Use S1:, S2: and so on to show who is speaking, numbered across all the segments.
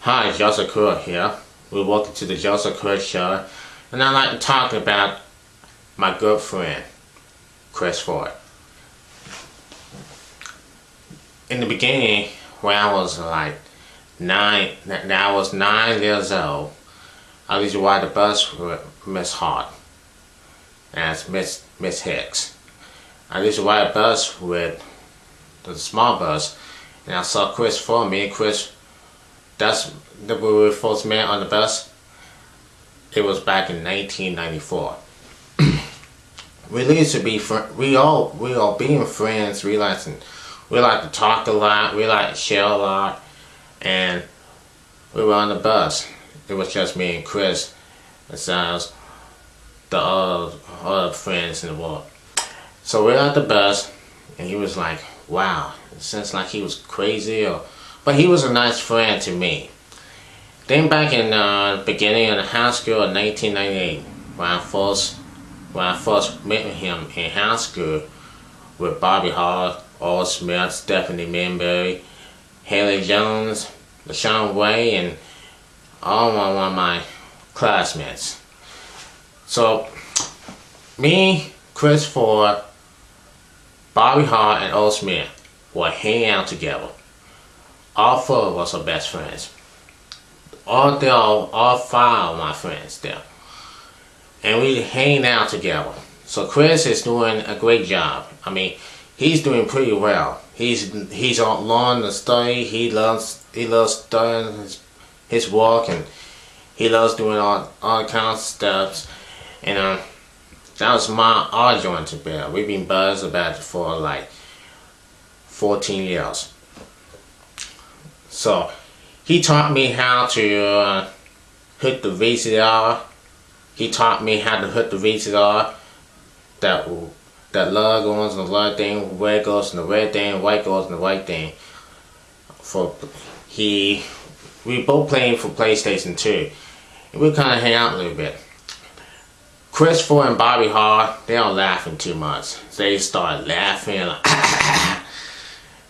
S1: Hi, Joseph Crudup here. Welcome to the Joseph Crudup Show, and I'd like to talk about my good friend, Chris Ford. In the beginning, when I was like 9 years old, I used to ride the bus with Miss Hart, as Miss Hicks. I used to ride a bus with the small bus, and I saw Chris Ford. Me and Chris, that's the we first met on the bus. It was back in 1994. We used to be we all being friends. We like to talk a lot. We like to share a lot, and we were on the bus. It was just me and Chris, besides the other friends in the world. So we're at the bus, and he was like, "Wow," it sounds like he was crazy, but he was a nice friend to me. Then back in the beginning of the high school in 1998, when I first met him in high school with Bobby Hall, Earl Smith, Stephanie Minbury, Haley Jones, LaShawn Way, and all one of my classmates. So me, Chris Ford, Bobby Hart, and Earl Smith were hanging out together. All four of us are best friends. All five of my friends there. And we hang out together. So Chris is doing a great job. I mean, he's doing pretty well. He's on learning to study. He loves studying his work, and he loves doing all kinds of stuff. And that was our joint together. We've been buzzed about it for like 14 years. So he taught me how to hit the VCR. He taught me how to hit the VCR. That love goes in the love thing, red goes in the red thing, white goes in the white thing. We both playing for PlayStation 2. And we kind of hang out a little bit. Chris Ford and Bobby Hart, they don't laughing too much. They start laughing like,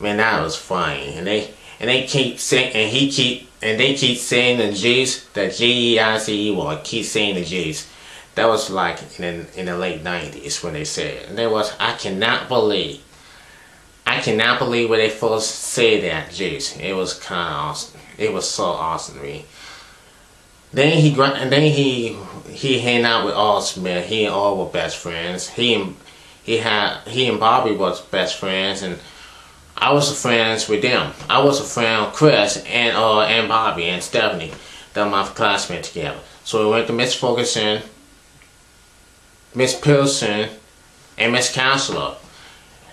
S1: man, that was funny. And they keep saying, they keep saying the G's, the G-E-I-C-E word, keep saying the G's. That was like in the late 90s when they said it. And there was, I cannot believe when they first said that G's. It was kind of awesome. It was so awesome to me. Then he hang out with Earl Smith. He and Earl were best friends. He and Bobby was best friends, and I was friends with them. I was a friend of Chris and Bobby and Stephanie. They were my classmates together. So we went to Miss Ferguson, Miss Pilson, and Miss Counselor.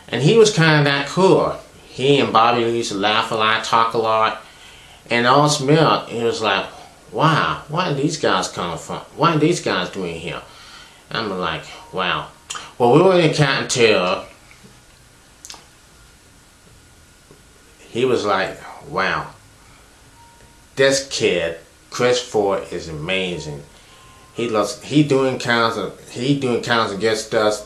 S1: And he was kind of that cool. He and Bobby used to laugh a lot, talk a lot. And Earl Smith, he was like, wow, where are these guys coming from? What are these guys doing here? I'm like, wow. Well, we were in Cottontail. He was like, wow, this kid, Chris Ford, is amazing. He doing kinds of good stuff,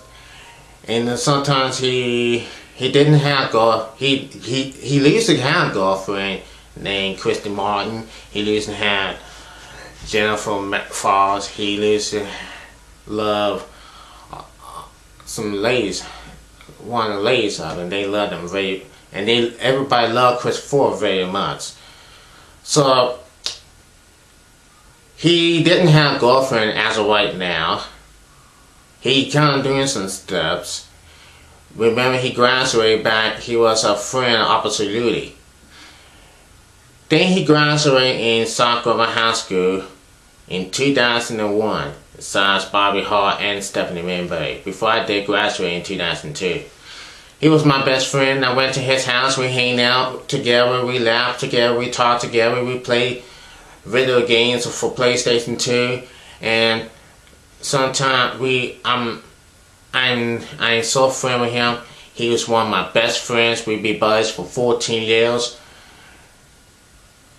S1: and then sometimes he didn't have he used to have a girlfriend named Christy Martin. He used to have Jennifer Falls. He used to love some ladies, one of the ladies of them. They loved him very. And everybody loved Chris Ford very much. So he didn't have a girlfriend as of right now. He kind of doing some steps. Remember, he graduated back. He was a friend opposite Rudy. Then he graduated in South Carolina High School in 2001. Besides Bobby Hart and Stephanie Minbury. Before I did graduate in 2002. He was my best friend. I went to his house. We hang out together. We laughed together. We talked together. We played video games for PlayStation 2. And sometimes I'm so friend with him. He was one of my best friends. We be buddies for 14 years.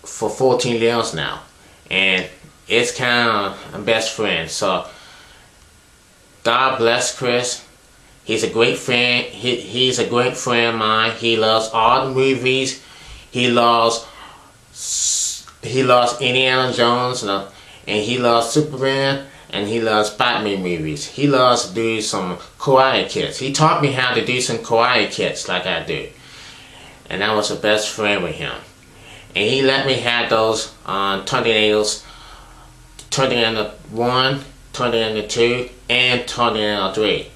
S1: For 14 years now. And it's kind of a best friend. So God bless Chris. He's a great friend. He's a great friend of mine. He loves all the movies. He loves he loves Indiana Jones, and he loves Superman, and he loves Batman movies. He loves to do some karate kicks. He taught me how to do some karate kicks like I do. And I was the best friend with him. And he let me have those tornadoes, Tornado 1, Tornado 2, and Tornado 3.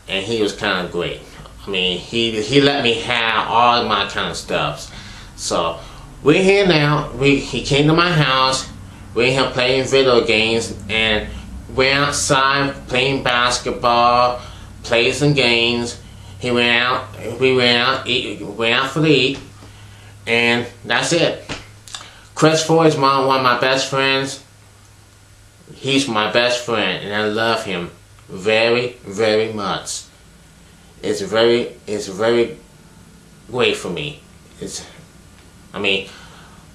S1: And he was kind of great. I mean, he let me have all my kind of stuff. So we're here now. He came to my house. We're here playing video games, and we're outside playing basketball, playing some games. He went out. We went out for the eat, and that's it. Christopher is one of my best friends. He's my best friend, and I love him very, very much. It's very great for me.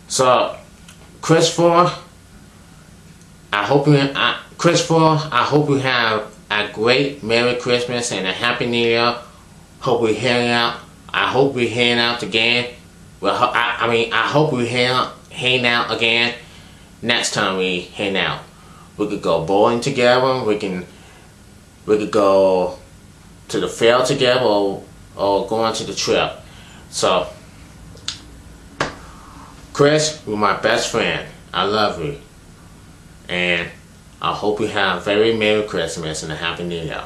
S1: So Christopher, I hope you have a great Merry Christmas and a Happy New Year. Hope we hang out. I hope we hang out again. Well, I hope we hang out again next time we hang out. We could go bowling together. We could go to the fair together, or go on to the trip. So, Chris, you're my best friend. I love you. And I hope you have a very Merry Christmas and a Happy New Year.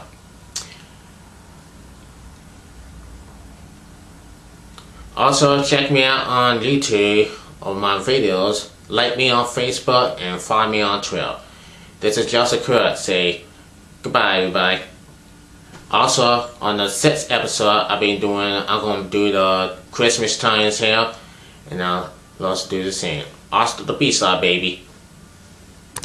S1: Also, check me out on YouTube on my videos. Like me on Facebook and follow me on Twitter. This is Joseph Crudup. Say goodbye, everybody. Also, on the 6th episode I'm going to do the Christmas times here, and I'll also do the same. Hasta the peace out, baby.